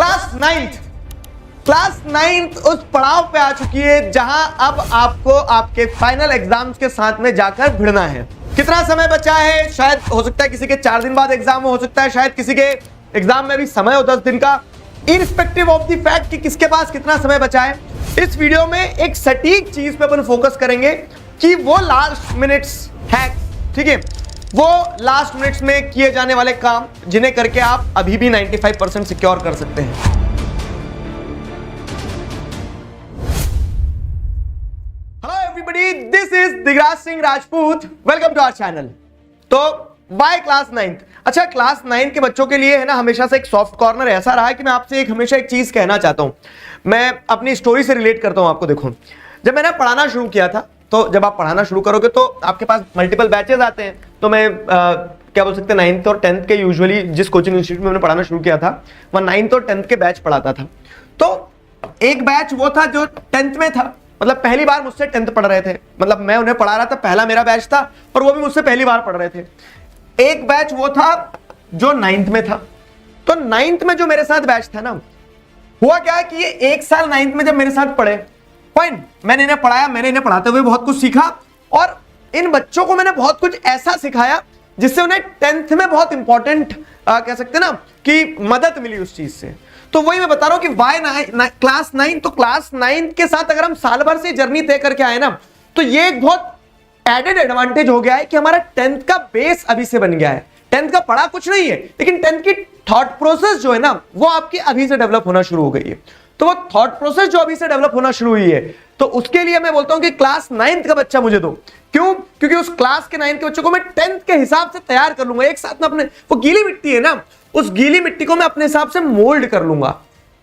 Class ninth उस पड़ाव पे आ चुकी है जहां अब आपको आपके फाइनल एग्जाम्स के साथ में जाकर भिड़ना है। कितना समय बचा है? शायद हो सकता है किसी के 4 दिन बाद एग्जाम हो सकता है, शायद किसी के एग्जाम में भी समय हो 10 दिन का। इररिस्पेक्टिव ऑफ द फैक्ट कि किसके पास कितना समय बचा है, इस वीडियो में एक सटीक चीज पे अपन फोकस करेंगे कि वो लास्ट मिनट्स हैक्स, ठीक है, वो लास्ट मिनट्स में किए जाने वाले काम जिन्हें करके आप अभी भी 95% सिक्योर कर सकते हैं। Hello everybody, this is Digraj Singh Rajput, welcome to our channel. तो बाय क्लास 9th, अच्छा क्लास 9 के बच्चों के लिए है ना, हमेशा से एक सॉफ्ट कॉर्नर ऐसा रहा है कि मैं आपसे हमेशा एक चीज कहना चाहता हूं। मैं अपनी स्टोरी से रिलेट करता हूं आपको। देखो, जब मैंने पढ़ाना शुरू किया था, तो जब आप पढ़ाना शुरू करोगे तो आपके पास मल्टीपल बैचेस आते हैं। तो मैं क्या बोल सकते हैं, 9th और 10th के यूजुअली जिस कोचिंग इंस्टीट्यूट में मैंने पढ़ाना शुरू किया था वह 9th और 10th के बैच पढ़ाता था। तो एक बैच वो था जो 10th में था, मतलब पहली बार मुझसे 10th पढ़ रहे थे, मतलब मैं उन्हें पढ़ा रहा था, पहला मेरा बैच था और वो भी मुझसे पहली बार पढ़ रहे थे। एक बैच वो था जो 9th में था। तो 9th में जो मेरे साथ बैच था ना, हुआ क्या कि ये 1 साल 9th में जब मेरे साथ पढ़े, फाइन, मैंने इन्हें पढ़ाया, मैंने इन्हें पढ़ाते हुए बहुत कुछ सीखा और इन बच्चों को मैंने बहुत कुछ ऐसा सिखाया जिससे उन्हें 10th में बहुत इंपॉर्टेंट कह सकते हैं ना कि मदद मिली उस चीज से। तो वही मैं बता रहा हूं कि वाई क्लास 9, तो क्लास 9 के साथ अगर हम साल भर से जर्नी तय करके आए ना, तो ये एक बहुत एडेड एडवांटेज हो गया है कि हमारा 10th का बेस अभी से बन गया है। 10th का पढ़ा कुछ नहीं है, लेकिन 10th की थॉट प्रोसेस जो है ना, वो आपकी अभी से डेवलप होना शुरू हो गई है। तो वो थॉट प्रोसेस जो अभी से डेवलप होना शुरू हुई है, तो उसके लिए मैं बोलता हूं कि क्लास 9th का बच्चा मुझे दो। क्यों? क्योंकि उस क्लास के 9th के बच्चों को मैं 10th के हिसाब से तैयार कर लूंगा। एक साथ में अपने, वो गीली मिट्टी है ना, उस गीली मिट्टी को मैं अपने हिसाब से मोल्ड कर लूंगा।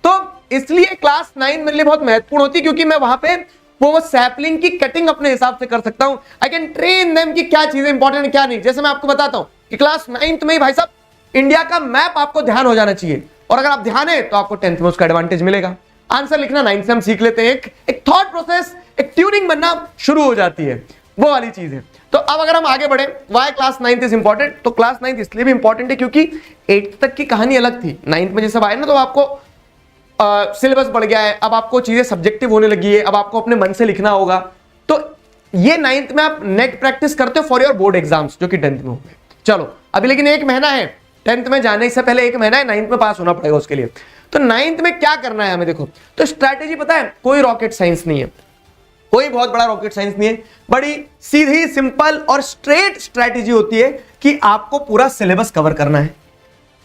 तो इसलिए क्लास 9 मेरे लिए बहुत महत्वपूर्ण होती है, क्योंकि मैं वहां पे वो सैपलिंग की कटिंग अपने हिसाब से कर सकता हूं। आई कैन ट्रेन देम कि क्या चीजें इंपॉर्टेंट है क्या नहीं। जैसे मैं आपको बताता हूं कि क्लास 9th में ही भाई साहब इंडिया का मैप आपको ध्यान हो जाना चाहिए, और अगर आप ध्यान है तो आपको 10th में उसका एडवांटेज मिलेगा। आंसर लिखना 9th से हम सीख लेते हैं, एक थॉट प्रोसेस, एक ट्यूनिंग बनना शुरू हो जाती है, वो वाली चीज है। तो अब अगर हम आगे बढ़े, why class 9th is important, तो क्लास 9th इसलिए भी इंपॉर्टेंट है क्योंकि 8th तक की कहानी अलग थी। 9th में जैसे आए ना, तो आपको सिलेबस बढ़ गया है, अब आपको चीजें सब्जेक्टिव होने लगी है, अब आपको अपने मन से लिखना होगा। तो ये 9th में आप नेट प्रैक्टिस करते हो फॉर योर बोर्ड एग्जाम्स, जो कि 10th में होंगे। चलो अभी लेकिन 1 महीना है, 10th में जाने से पहले 1 महीना है, 9th में पास होना पड़ेगा उसके लिए। तो 9th में क्या करना है हमें? देखो, तो स्ट्रैटेजी पता है, कोई रॉकेट साइंस नहीं है, कोई बहुत बड़ा रॉकेट साइंस नहीं है। बड़ी सीधी, सिंपल और स्ट्रेट स्ट्रैटेजी होती है कि आपको पूरा सिलेबस कवर करना है।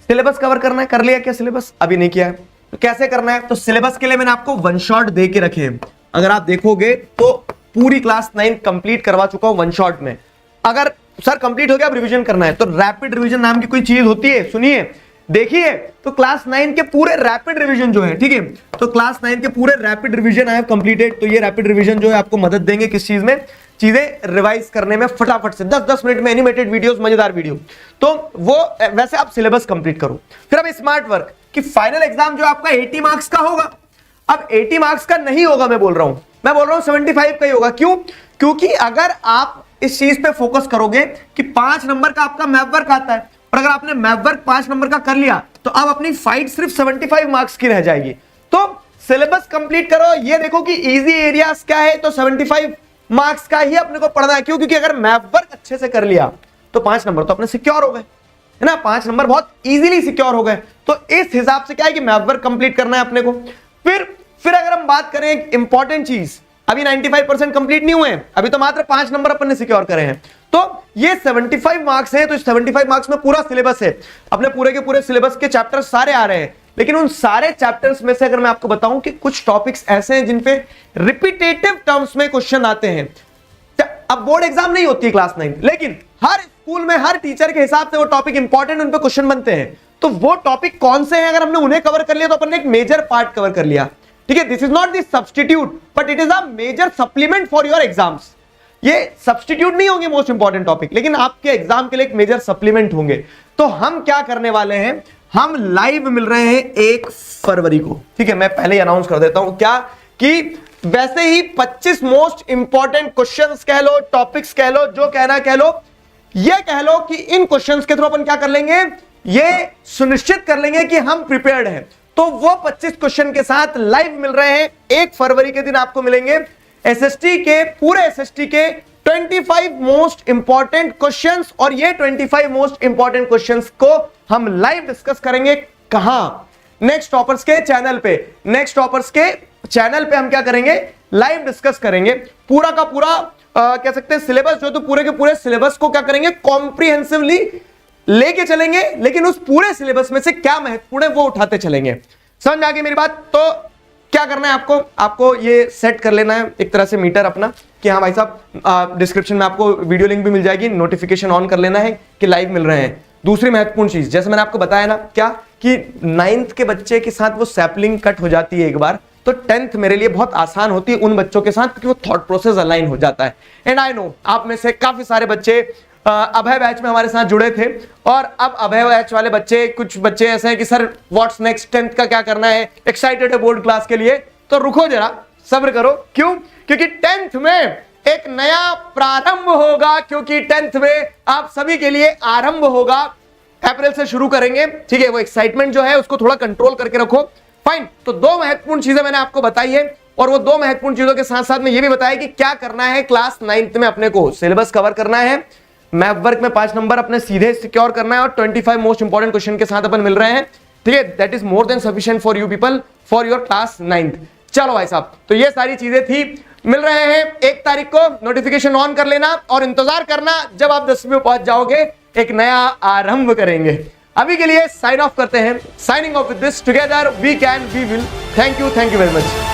सिलेबस कवर करना है, कर लिया क्या सिलेबस? अभी नहीं किया है, तो कैसे करना है? तो सिलेबस के लिए मैंने आपको 1 शॉट दे के रखे हैं। अगर आप देखोगे तो पूरी क्लास 9 कंप्लीट करवा चुका हूं 1 शॉट में। अगर सर कंप्लीट हो गया, अब रिवीजन करना है, तो रैपिड रिवीजन नाम की कोई चीज होती है, सुनिए, देखिए। तो क्लास 9 के पूरे रैपिड रिवीजन जो है, ठीक है, तो क्लास 9 के पूरे rapid revision I have completed. तो ये रैपिड रिवीजन जो है आपको मदद देंगे किस चीज में? चीजें रिवाइज करने में, फटाफट से 10-10 मिनट में एनिमेटेड वीडियोस, मजेदार वीडियो। तो वो वैसे आप सिलेबस कंप्लीट करो। फिर अब स्मार्ट वर्क कि फाइनल एग्जाम जो आपका 80 मार्क्स का होगा, अब 80 मार्क्स का नहीं होगा, मैं बोल रहा हूं 75 का ही होगा। क्यों? क्योंकि अगर आप इस चीज पे फोकस करोगे कि 5 नंबर का आपका मैप वर्क आता है, और अगर आपने मैप वर्क 5 नंबर का कर लिया, तो अब अपनी फाइट सिर्फ 75 मार्क्स की रह जाएगी। तो सिलेबस कंप्लीट करो, ये देखो कि इजी एरियाज क्या है, तो 75 मार्क्स का ही अपने को पढ़ना है। क्यों? क्योंकि अगर मैप वर्क अच्छे से कर लिया तो 5 नंबर तो अपने सिक्योर हो गए, है ना, 5 नंबर बहुत इजीली सिक्योर हो गए। तो इस हिसाब से क्या है कि मैप वर्क कंप्लीट करना है अपने को। फिर अगर हम बात करें एक इंपॉर्टेंट चीज, अभी 95% कंप्लीट नहीं हुए हैं, अभी तो मात्र 5 नंबर अपन ने सिक्योर करे हैं। तो ये 75 मार्क्स है, तो 75 मार्क्स में पूरा सिलेबस है, अपने पूरे के पूरे सिलेबस के चैप्टर सारे आ रहे हैं। लेकिन उन सारे चैप्टर्स में से अगर मैं आपको बताऊं कि कुछ टॉपिक्स ऐसे हैं जिन पे रिपीटेटिव टर्म्स में क्वेश्चन आते हैं। अब बोर्ड एग्जाम नहीं होती है क्लास 9, लेकिन हर स्कूल में हर टीचर के हिसाब से वो टॉपिक इंपॉर्टेंट, उन पे क्वेश्चन बनते हैं। तो वो टॉपिक कौन से हैं? अगर हमने उन्हें कवर कर लिया तो अपन ने एक मेजर पार्ट कवर कर लिया, ठीक है। This is not the substitute, but it is a major supplement for your exams. ये सब्स्टिट्यूट नहीं होंगे मोस्ट इंपॉर्टेंट टॉपिक, लेकिन आपके एग्जाम के लिए एक मेजर सप्लीमेंट होंगे। तो हम क्या करने वाले हैं, हम लाइव मिल रहे हैं 1 फरवरी को, ठीक है। मैं पहले ही अनाउंस कर देता हूं क्या कि वैसे ही 25 मोस्ट इंपॉर्टेंट क्वेश्चंस कह लो, टॉपिक्स कह लो, जो कहना कह लो, ये कह लो कि इन क्वेश्चंस के थ्रू अपन क्या कर लेंगे, ये सुनिश्चित कर लेंगे कि हम प्रिपेयर्ड हैं। तो वो 25 क्वेश्चन के साथ लाइव मिल रहे हैं। 1 फरवरी के दिन आपको मिलेंगे एसएसटी के, पूरे एसएसटी के 25 मोस्ट इंपॉर्टेंट क्वेश्चंस, और ये 25 मोस्ट इंपॉर्टेंट क्वेश्चंस को हम लाइव डिस्कस करेंगे। कहां? नेक्स्ट टॉपर्स के चैनल पे। नेक्स्ट टॉपर्स के चैनल पे हम क्या करेंगे? लाइव डिस्कस करेंगे। पूरा का पूरा कह सकते हैं सिलेबस जो, तो पूरे के पूरे सिलेबस को क्या करेंगे? कॉम्प्रिहेंसिवली लेके चलेंगे, लेकिन उस पूरे सिलेबस में से क्या महत्वपूर्ण है वो उठाते चलेंगे। समझ में आ गई मेरी बात? तो क्या करना है आपको? आपको ये सेट कर लेना है एक तरह से मीटर अपना कि हाँ भाई साहब, डिस्क्रिप्शन में आपको वीडियो लिंक भी मिल जाएगी, नोटिफिकेशन ऑन कर लेना है कि लाइव मिल रहे हैं। दूसरी महत्वपूर्ण चीज, जैसे मैंने आपको बताया ना, क्या कि 9th के बच्चे के साथ वो सैपलिंग कट हो जाती है एक बार, तो 10th मेरे लिए बहुत आसान होती है उन बच्चों के साथ, क्योंकि वो थॉट प्रोसेस अलाइन हो जाता है। एंड आई नो आप में से काफी सारे बच्चे अभय बैच में हमारे साथ जुड़े थे, और अब अभय बैच वाले बच्चे, कुछ बच्चे ऐसे हैं कि सर व्हाट्स नेक्स्ट, 10th का क्या करना है, एक्साइटेड है बोर्ड क्लास के लिए। तो रुको जरा, सब्र करो। क्यों? क्योंकि 10th में एक नया प्रारंभ होगा, क्योंकि 10th में आप सभी के लिए आरंभ होगा। अप्रैल से शुरू करेंगे, ठीक है? वो एक्साइटमेंट जो है उसको थोड़ा कंट्रोल करके रखो। फाइन। तो 2 महत्वपूर्ण चीजें मैंने आपको बताई है, और वो 2 महत्वपूर्ण चीजों के साथ साथ में ये भी बताया कि क्या करना है क्लास 9th में। अपने को सिलेबस कवर करना है, मैप वर्क में 5 नंबर अपने सीधे सिक्योर करना है, और 25 मोस्ट इंपॉर्टेंट क्वेश्चन के साथ अपन मिल रहे हैं, ठीक है? That is more than sufficient for you people for your class 9th। चलो भाई साहब, तो ये सारी चीजें थी। मिल रहे हैं 1 तारीख को, नोटिफिकेशन ऑन कर लेना और इंतजार करना जब आप 10वीं में पहुंच जाओगे, एक नया आरंभ करेंगे। अभी के लिए साइन ऑफ करते हैं। Signing off with this, together we can we will. Thank you very much.